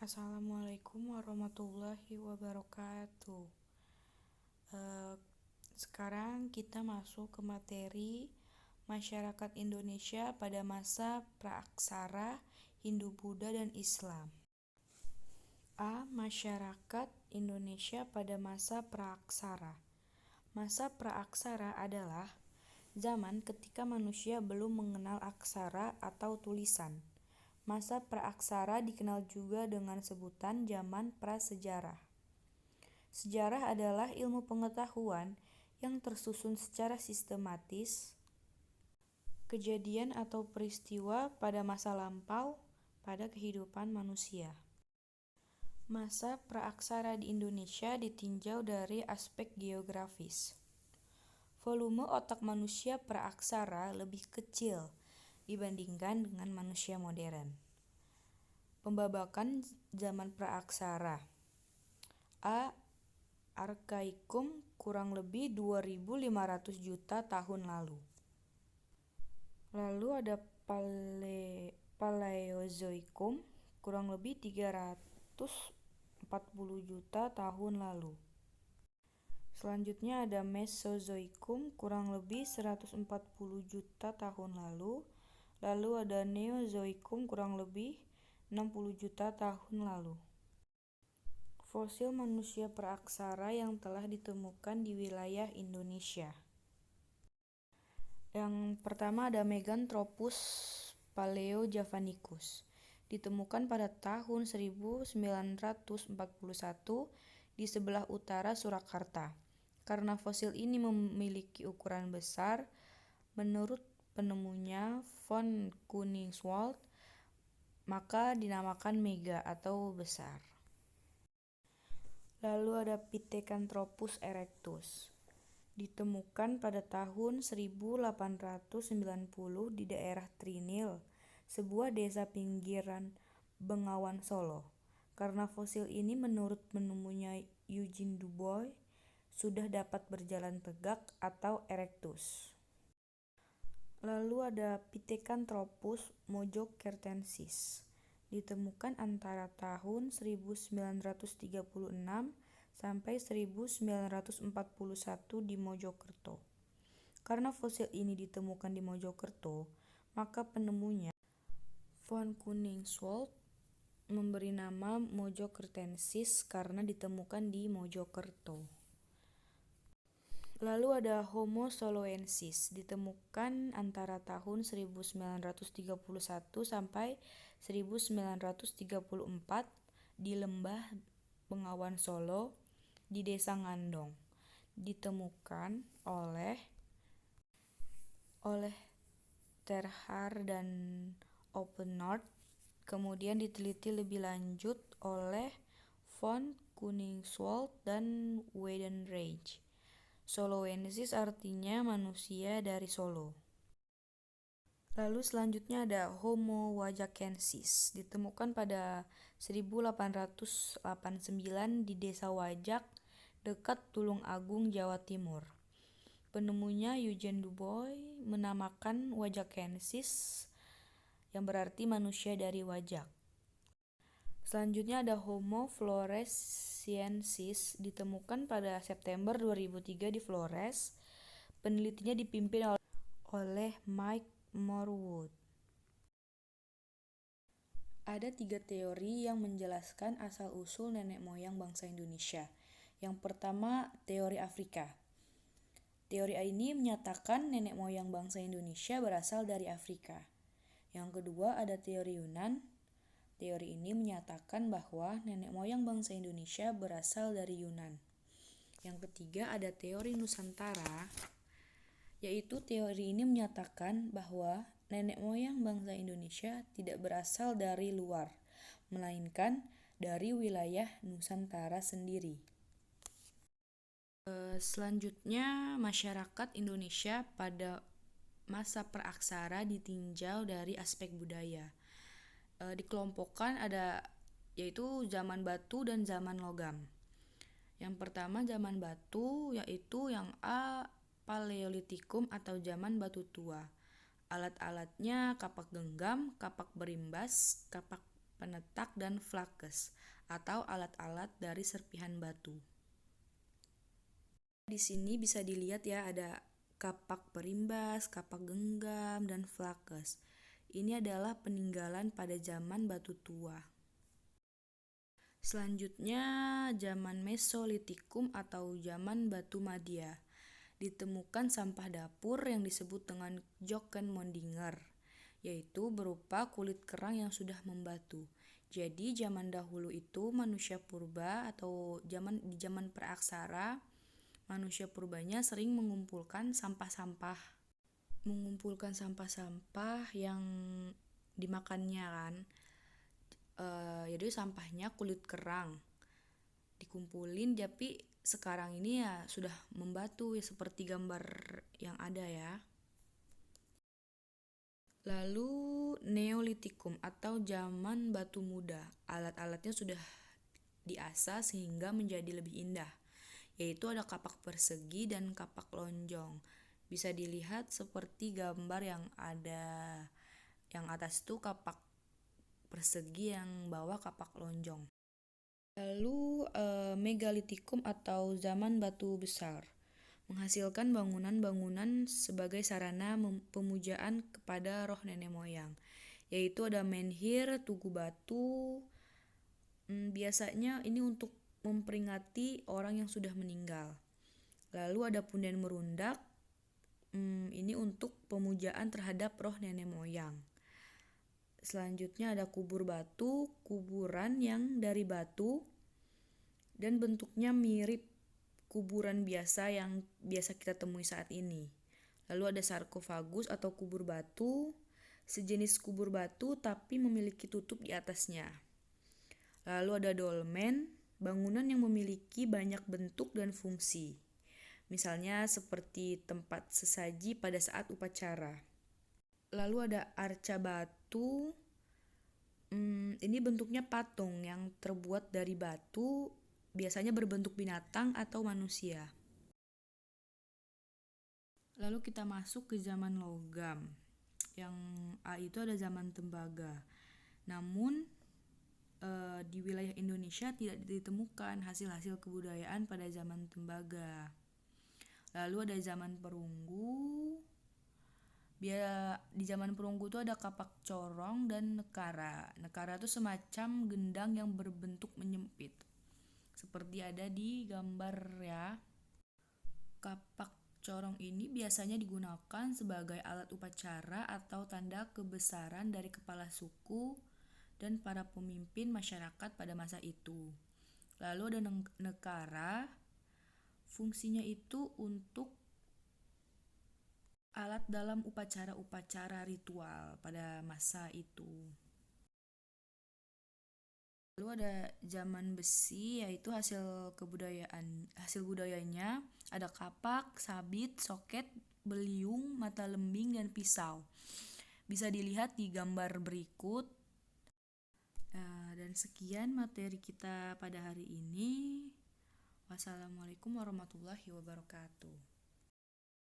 Assalamualaikum warahmatullahi wabarakatuh. Eh, Sekarang kita masuk ke materi masyarakat Indonesia pada masa praaksara Hindu-Buddha dan Islam. Masyarakat Indonesia pada masa praaksara. Masa praaksara adalah zaman ketika manusia belum mengenal aksara atau tulisan. Masa praaksara dikenal juga dengan sebutan zaman prasejarah. Sejarah adalah ilmu pengetahuan yang tersusun secara sistematis kejadian atau peristiwa pada masa lampau pada kehidupan manusia. Masa praaksara di Indonesia ditinjau dari aspek geografis. Volume otak manusia praaksara lebih kecil dibandingkan dengan manusia modern. Pembabakan zaman praaksara. Arkaikum kurang lebih 2.500 juta tahun lalu. Lalu ada Paleozoikum kurang lebih 340 juta tahun lalu. Selanjutnya ada Mesozoikum kurang lebih 140 juta tahun lalu. Lalu ada Neozoikum kurang lebih 60 juta tahun lalu. Fosil manusia praaksara yang telah ditemukan di wilayah Indonesia. Yang pertama ada Meganthropus paleojavanicus. Ditemukan pada tahun 1941 di sebelah utara Surakarta. Karena fosil ini memiliki ukuran besar, menurut penemunya von Koningswald, maka dinamakan mega atau besar. Lalu ada Pithecanthropus erectus. Ditemukan pada tahun 1890 di daerah Trinil, sebuah desa pinggiran Bengawan Solo. Karena fosil ini menurut penemunya Eugene Dubois sudah dapat berjalan tegak atau erectus. Lalu ada Pithecanthropus mojokertensis. Ditemukan antara tahun 1936 sampai 1941 di Mojokerto. Karena fosil ini ditemukan di Mojokerto, maka penemunya von Koningswald memberi nama mojokertensis karena ditemukan di Mojokerto. Lalu ada Homo soloensis, ditemukan antara tahun 1931 sampai 1934 di lembah Bengawan Solo di desa Ngandong. Ditemukan oleh Terhar dan Oppenort, kemudian diteliti lebih lanjut oleh von Koningswald dan Weidenreich. Soloensis artinya manusia dari Solo. Lalu selanjutnya ada Homo wajakensis, ditemukan pada 1889 di desa Wajak dekat Tulung Agung, Jawa Timur. Penemunya Eugene Dubois menamakan wajakensis yang berarti manusia dari Wajak. Selanjutnya ada Homo floresiensis, ditemukan pada September 2003 di Flores. Penelitinya dipimpin oleh Mike Morwood. Ada 3 teori yang menjelaskan asal-usul nenek moyang bangsa Indonesia. Yang pertama, teori Afrika. Teori ini menyatakan nenek moyang bangsa Indonesia berasal dari Afrika. Yang kedua, ada teori Yunan. Teori ini menyatakan bahwa nenek moyang bangsa Indonesia berasal dari Yunan. Yang ketiga ada teori Nusantara, yaitu teori ini menyatakan bahwa nenek moyang bangsa Indonesia tidak berasal dari luar, melainkan dari wilayah Nusantara sendiri. Selanjutnya, masyarakat Indonesia pada masa praaksara ditinjau dari aspek budaya. Dikelompokkan ada yaitu zaman batu dan zaman logam. Yang pertama zaman batu, yaitu yang Paleolitikum atau zaman batu tua. Alat-alatnya kapak genggam, kapak berimbas, kapak penetak, dan flakes atau alat-alat dari serpihan batu. Di sini bisa dilihat ya, ada kapak perimbas, kapak genggam, dan flakes. Ini adalah peninggalan pada zaman batu tua. Selanjutnya, zaman Mesolitikum atau zaman batu Madia. Ditemukan sampah dapur yang disebut dengan Jokkenmondinger, yaitu berupa kulit kerang yang sudah membatu. Jadi zaman dahulu itu manusia purba atau di zaman praaksara, manusia purbanya sering mengumpulkan sampah-sampah yang dimakannya kan. Jadi sampahnya kulit kerang dikumpulin, tapi sekarang ini ya sudah membatu ya, seperti gambar yang ada ya. Lalu Neolitikum atau zaman batu muda. Alat-alatnya sudah diasah sehingga menjadi lebih indah, yaitu ada kapak persegi dan kapak lonjong. Bisa dilihat seperti gambar yang ada, yang atas itu kapak persegi, yang bawah kapak lonjong. Lalu Megalitikum atau zaman batu besar, menghasilkan bangunan-bangunan sebagai sarana pemujaan kepada roh nenek moyang, yaitu ada menhir, tugu batu. Biasanya ini untuk memperingati orang yang sudah meninggal. Lalu ada punden merundak, ini untuk pemujaan terhadap roh nenek moyang. Selanjutnya ada kubur batu, kuburan yang dari batu dan bentuknya mirip kuburan biasa yang biasa kita temui saat ini. Lalu ada sarkofagus atau kubur batu, sejenis kubur batu tapi memiliki tutup di atasnya. Lalu ada dolmen, bangunan yang memiliki banyak bentuk dan fungsi. Misalnya seperti tempat sesaji pada saat upacara. Lalu ada arca batu, ini bentuknya patung yang terbuat dari batu, biasanya berbentuk binatang atau manusia. Lalu kita masuk ke zaman logam, yang itu ada zaman tembaga. Namun di wilayah Indonesia tidak ditemukan hasil-hasil kebudayaan pada zaman tembaga. Lalu ada zaman perunggu. Di zaman perunggu itu ada kapak corong dan nekara. Nekara itu semacam gendang yang berbentuk menyempit, seperti ada di gambar ya. Kapak corong ini biasanya digunakan sebagai alat upacara atau tanda kebesaran dari kepala suku dan para pemimpin masyarakat pada masa itu. Lalu ada nekara, fungsinya itu untuk alat dalam upacara-upacara ritual pada masa itu. Lalu ada zaman besi, yaitu hasil budayanya ada kapak, sabit, soket, beliung, mata lembing, dan pisau. Bisa dilihat di gambar berikut. Dan sekian materi kita pada hari ini. Wassalamualaikum warahmatullahi wabarakatuh.